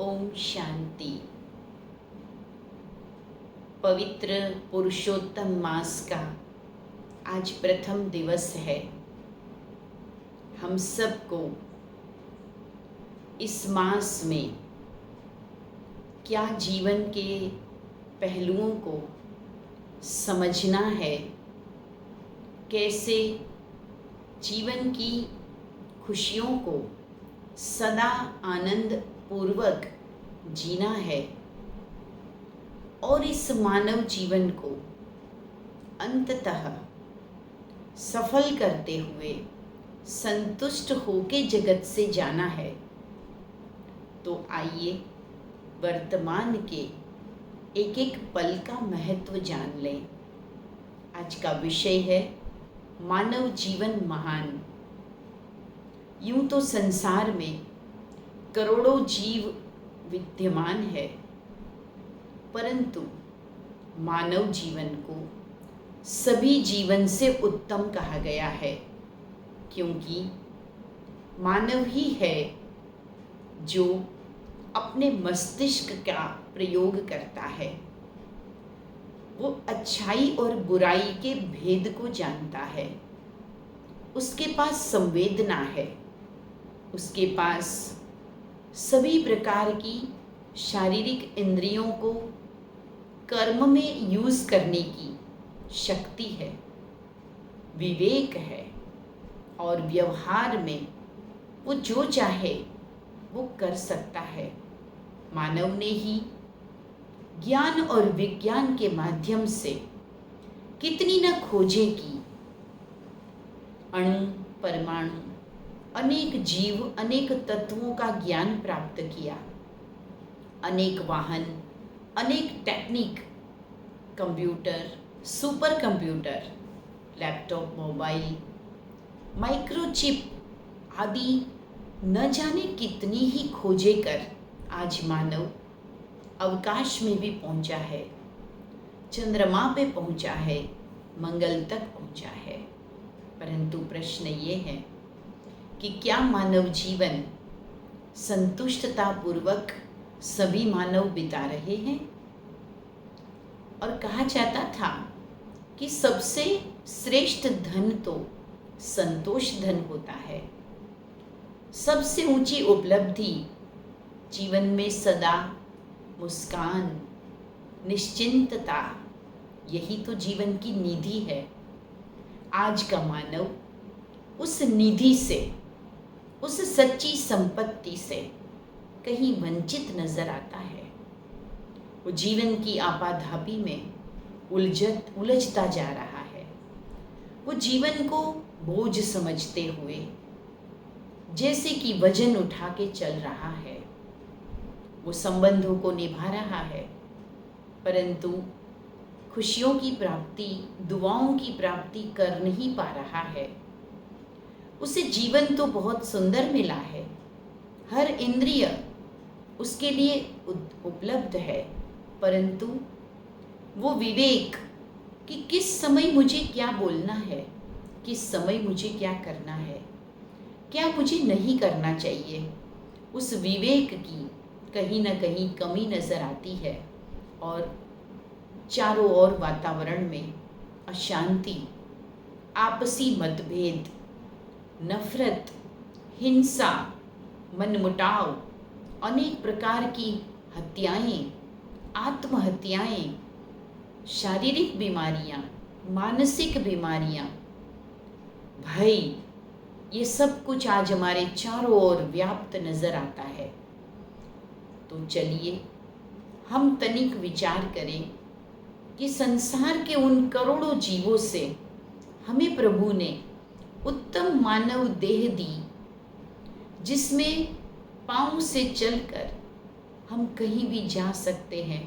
ओम शांति। पवित्र पुरुषोत्तम मास का आज प्रथम दिवस है। हम सबको इस मास में क्या जीवन के पहलुओं को समझना है, कैसे जीवन की खुशियों को सदा आनंद पूर्वक जीना है और इस मानव जीवन को अंततः सफल करते हुए संतुष्ट होके जगत से जाना है। तो आइए वर्तमान के एक एक पल का महत्व जान लें। आज का विषय है मानव जीवन महान। यूं तो संसार में करोड़ों जीव विद्यमान है, परंतु मानव जीवन को सभी जीवन से उत्तम कहा गया है, क्योंकि मानव ही है जो अपने मस्तिष्क का प्रयोग करता है। वो अच्छाई और बुराई के भेद को जानता है। उसके पास संवेदना है, उसके पास सभी प्रकार की शारीरिक इंद्रियों को कर्म में यूज करने की शक्ति है, विवेक है और व्यवहार में वो जो चाहे वो कर सकता है। मानव ने ही ज्ञान और विज्ञान के माध्यम से कितनी न खोजें की। अणु, परमाणु, अनेक जीव, अनेक तत्वों का ज्ञान प्राप्त किया। अनेक वाहन, अनेक technique, computer, super computer, laptop, mobile, microchip आदि न जाने कितनी ही खोजें कर आज मानव अवकाश में भी पहुंचा है, चंद्रमा पे पहुंचा है, मंगल तक पहुंचा है। परंतु प्रश्न ये है कि क्या मानव जीवन संतुष्टतापूर्वक सभी मानव बिता रहे हैं? और कहा जाता था कि सबसे श्रेष्ठ धन तो संतोष धन होता है। सबसे ऊंची उपलब्धि जीवन में सदा मुस्कान, निश्चिंतता, यही तो जीवन की निधि है। आज का मानव उस निधि से, उस सच्ची संपत्ति से कहीं वंचित नजर आता है। वो जीवन की आपाधापी में उलझता जा रहा है। वो जीवन को बोझ समझते हुए जैसे कि वजन उठा के चल रहा है। वो संबंधों को निभा रहा है, परंतु खुशियों की प्राप्ति, दुआओं की प्राप्ति कर नहीं पा रहा है। उसे जीवन तो बहुत सुंदर मिला है, हर इंद्रिय उसके लिए उपलब्ध है, परंतु वो विवेक कि किस समय मुझे क्या बोलना है, किस समय मुझे क्या करना है, क्या मुझे नहीं करना चाहिए, उस विवेक की कहीं न कहीं कमी नज़र आती है। और चारों ओर वातावरण में अशांति, आपसी मतभेद, नफरत, हिंसा, मनमुटाव, अनेक प्रकार की हत्याएं, आत्महत्याएं, शारीरिक बीमारियां, मानसिक बीमारियां, भय, ये सब कुछ आज हमारे चारों ओर व्याप्त नजर आता है। तो चलिए हम तनिक विचार करें कि संसार के उन करोड़ों जीवों से हमें प्रभु ने उत्तम मानव देह दी, जिसमें पांव से चलकर हम कहीं भी जा सकते हैं।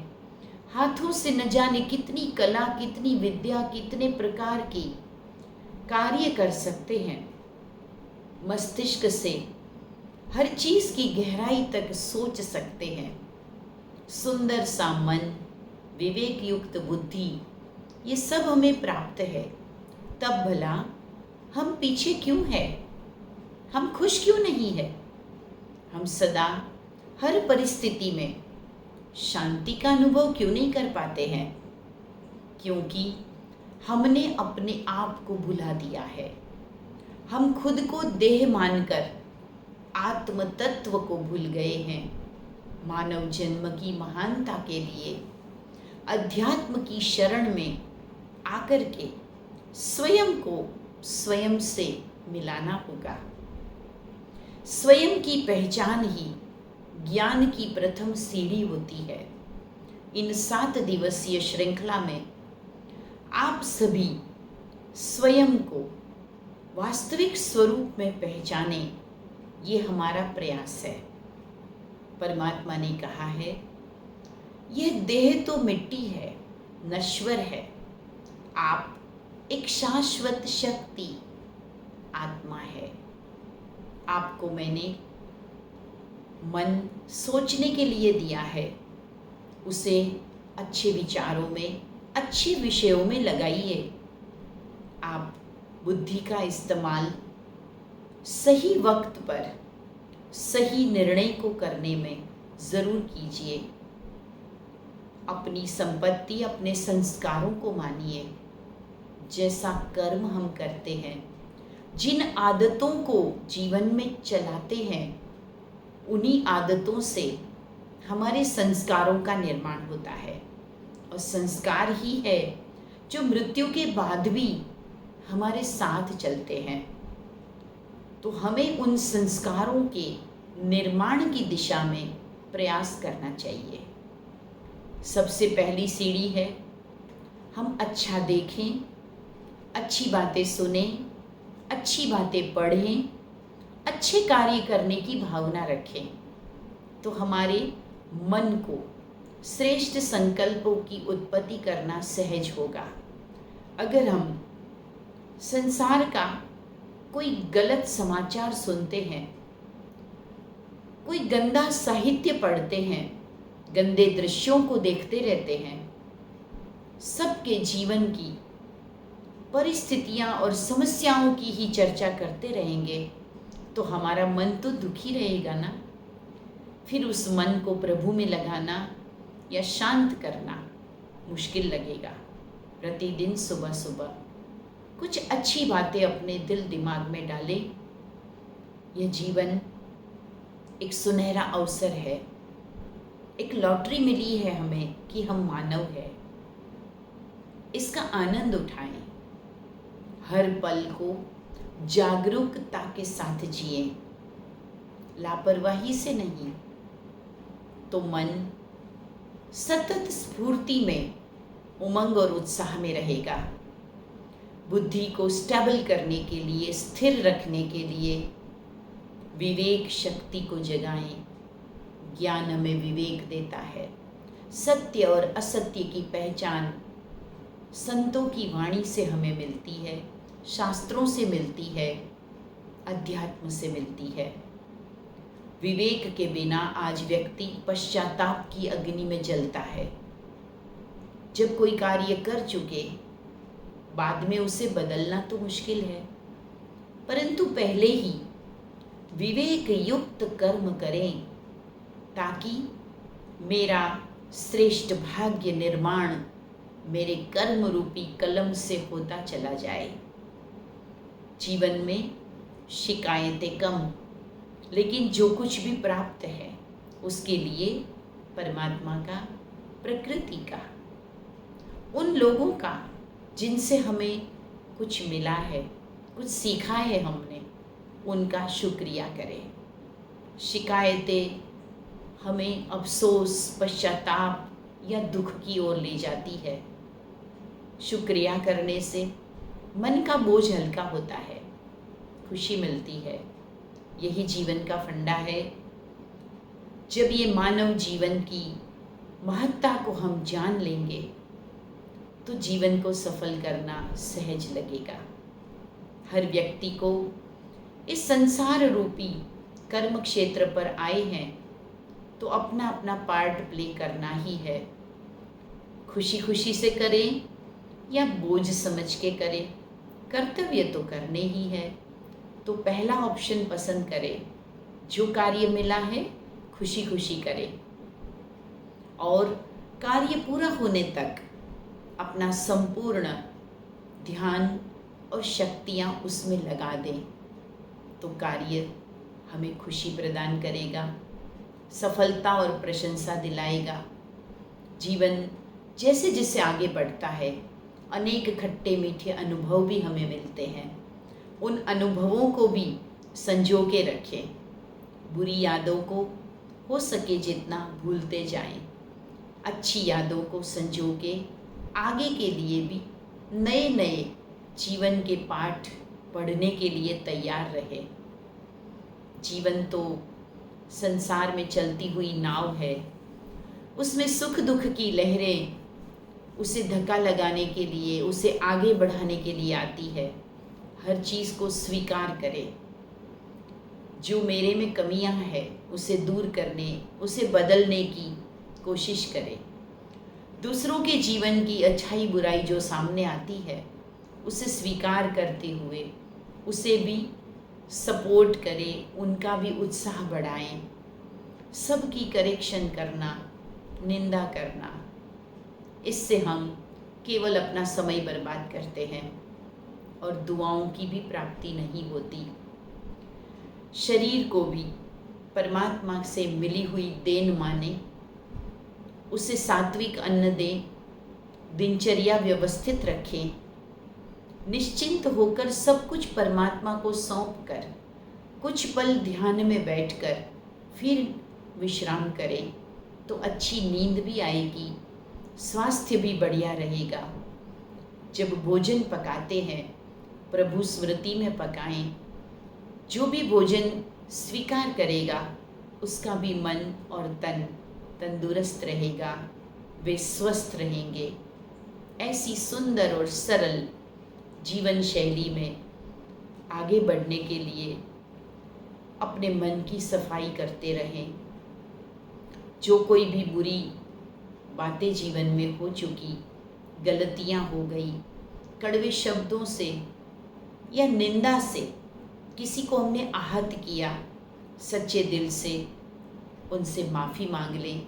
हाथों से न जाने कितनी कला, कितनी विद्या, कितने प्रकार की कार्य कर सकते हैं। मस्तिष्क से हर चीज की गहराई तक सोच सकते हैं। सुंदर सा मन, विवेक युक्त बुद्धि, ये सब हमें प्राप्त है। तब भला हम पीछे क्यों हैं? हम खुश क्यों नहीं है? हम सदा हर परिस्थिति में शांति का अनुभव क्यों नहीं कर पाते हैं? क्योंकि हमने अपने आप को भुला दिया है। हम खुद को देह मानकर आत्म तत्व को भूल गए हैं। मानव जन्म की महानता के लिए अध्यात्म की शरण में आकर के स्वयं को स्वयं से मिलाना होगा। स्वयं की पहचान ही ज्ञान की प्रथम सीढ़ी होती है। इन 7 दिवसीय श्रृंखला में आप सभी स्वयं को वास्तविक स्वरूप में पहचाने, ये हमारा प्रयास है। परमात्मा ने कहा है, यह देह तो मिट्टी है, नश्वर है, आप एक शाश्वत शक्ति आत्मा है। आपको मैंने मन सोचने के लिए दिया है, उसे अच्छे विचारों में, अच्छे विषयों में लगाइए। आप बुद्धि का इस्तेमाल सही वक्त पर सही निर्णय को करने में ज़रूर कीजिए। अपनी संपत्ति, अपने संस्कारों को मानिए। जैसा कर्म हम करते हैं, जिन आदतों को जीवन में चलाते हैं, उन्हीं आदतों से हमारे संस्कारों का निर्माण होता है। और संस्कार ही है जो मृत्यु के बाद भी हमारे साथ चलते हैं। तो हमें उन संस्कारों के निर्माण की दिशा में प्रयास करना चाहिए। सबसे पहली सीढ़ी है, हम अच्छा देखें, अच्छी बातें सुनें, अच्छी बातें पढ़ें, अच्छे कार्य करने की भावना रखें। तो हमारे मन को श्रेष्ठ संकल्पों की उत्पत्ति करना सहज होगा। अगर हम संसार का कोई गलत समाचार सुनते हैं, कोई गंदा साहित्य पढ़ते हैं, गंदे दृश्यों को देखते रहते हैं, सबके जीवन की परिस्थितियां और समस्याओं की ही चर्चा करते रहेंगे, तो हमारा मन तो दुखी रहेगा ना। फिर उस मन को प्रभु में लगाना या शांत करना मुश्किल लगेगा। प्रतिदिन सुबह सुबह कुछ अच्छी बातें अपने दिल दिमाग में डालें। यह जीवन एक सुनहरा अवसर है, एक लॉटरी मिली है हमें कि हम मानव हैं। इसका आनंद उठाएं। हर पल को जागरूकता के साथ जिए, लापरवाही से नहीं। तो मन सतत स्फूर्ति में, उमंग और उत्साह में रहेगा। बुद्धि को स्टेबल करने के लिए, स्थिर रखने के लिए विवेक शक्ति को जगाएं। ज्ञान हमें विवेक देता है। सत्य और असत्य की पहचान संतों की वाणी से हमें मिलती है, शास्त्रों से मिलती है, अध्यात्म से मिलती है। विवेक के बिना आज व्यक्ति पश्चाताप की अग्नि में जलता है। जब कोई कार्य कर चुके, बाद में उसे बदलना तो मुश्किल है, परंतु पहले ही विवेक युक्त कर्म करें, ताकि मेरा श्रेष्ठ भाग्य निर्माण मेरे कर्म रूपी कलम से होता चला जाए। जीवन में शिकायतें कम, लेकिन जो कुछ भी प्राप्त है उसके लिए परमात्मा का, प्रकृति का, उन लोगों का जिनसे हमें कुछ मिला है, कुछ सीखा है हमने, उनका शुक्रिया करें। शिकायतें हमें अफसोस, पश्चाताप या दुख की ओर ले जाती है। शुक्रिया करने से मन का बोझ हल्का होता है, खुशी मिलती है। यही जीवन का फंडा है। जब ये मानव जीवन की महत्ता को हम जान लेंगे, तो जीवन को सफल करना सहज लगेगा। हर व्यक्ति को इस संसार रूपी कर्म क्षेत्र पर आए हैं तो अपना अपना पार्ट प्ले करना ही है। खुशी खुशी से करें या बोझ समझ के करें, कर्तव्य तो करने ही है। तो पहला ऑप्शन पसंद करें। जो कार्य मिला है खुशी खुशी करें और कार्य पूरा होने तक अपना संपूर्ण ध्यान और शक्तियाँ उसमें लगा दें, तो कार्य हमें खुशी प्रदान करेगा, सफलता और प्रशंसा दिलाएगा। जीवन जैसे जैसे आगे बढ़ता है, अनेक खट्टे मीठे अनुभव भी हमें मिलते हैं। उन अनुभवों को भी संजो के रखें। बुरी यादों को हो सके जितना भूलते जाएं। अच्छी यादों को संजो के आगे के लिए भी नए नए जीवन के पाठ पढ़ने के लिए तैयार रहे। जीवन तो संसार में चलती हुई नाव है, उसमें सुख दुख की लहरें उसे धक्का लगाने के लिए, उसे आगे बढ़ाने के लिए आती है। हर चीज़ को स्वीकार करें। जो मेरे में कमियां हैं उसे दूर करने, उसे बदलने की कोशिश करें। दूसरों के जीवन की अच्छाई बुराई जो सामने आती है उसे स्वीकार करते हुए उसे भी सपोर्ट करें, उनका भी उत्साह बढ़ाएं। सबकी करेक्शन करना, निंदा करना, इससे हम केवल अपना समय बर्बाद करते हैं और दुआओं की भी प्राप्ति नहीं होती। शरीर को भी परमात्मा से मिली हुई देन माने, उसे सात्विक अन्न दें, दिनचर्या व्यवस्थित रखें, निश्चिंत होकर सब कुछ परमात्मा को सौंप कर कुछ पल ध्यान में बैठकर फिर विश्राम करें तो अच्छी नींद भी आएगी, स्वास्थ्य भी बढ़िया रहेगा। जब भोजन पकाते हैं प्रभु स्मृति में पकाएं। जो भी भोजन स्वीकार करेगा उसका भी मन और तन तंदुरुस्त रहेगा, वे स्वस्थ रहेंगे। ऐसी सुंदर और सरल जीवन शैली में आगे बढ़ने के लिए अपने मन की सफाई करते रहें। जो कोई भी बुरी बातें जीवन में हो चुकी, गलतियां हो गई, कड़वे शब्दों से या निंदा से किसी को हमने आहत किया, सच्चे दिल से उनसे माफ़ी मांग लें।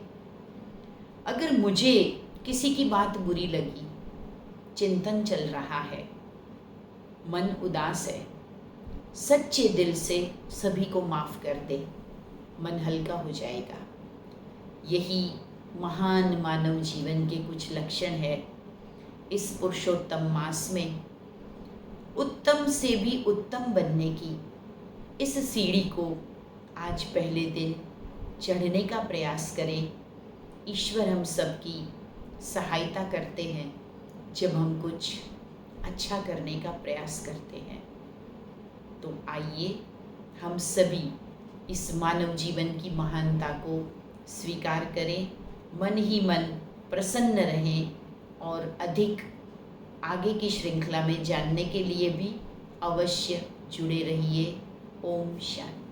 अगर मुझे किसी की बात बुरी लगी, चिंतन चल रहा है, मन उदास है, सच्चे दिल से सभी को माफ़ कर दे, मन हल्का हो जाएगा। यही महान मानव जीवन के कुछ लक्षण है। इस पुरुषोत्तम मास में उत्तम से भी उत्तम बनने की इस सीढ़ी को आज पहले दिन चढ़ने का प्रयास करें। ईश्वर हम सबकी सहायता करते हैं जब हम कुछ अच्छा करने का प्रयास करते हैं। तो आइए हम सभी इस मानव जीवन की महानता को स्वीकार करें, मन ही मन प्रसन्न रहें और अधिक आगे की श्रृंखला में जानने के लिए भी अवश्य जुड़े रहिए। ओम शांति।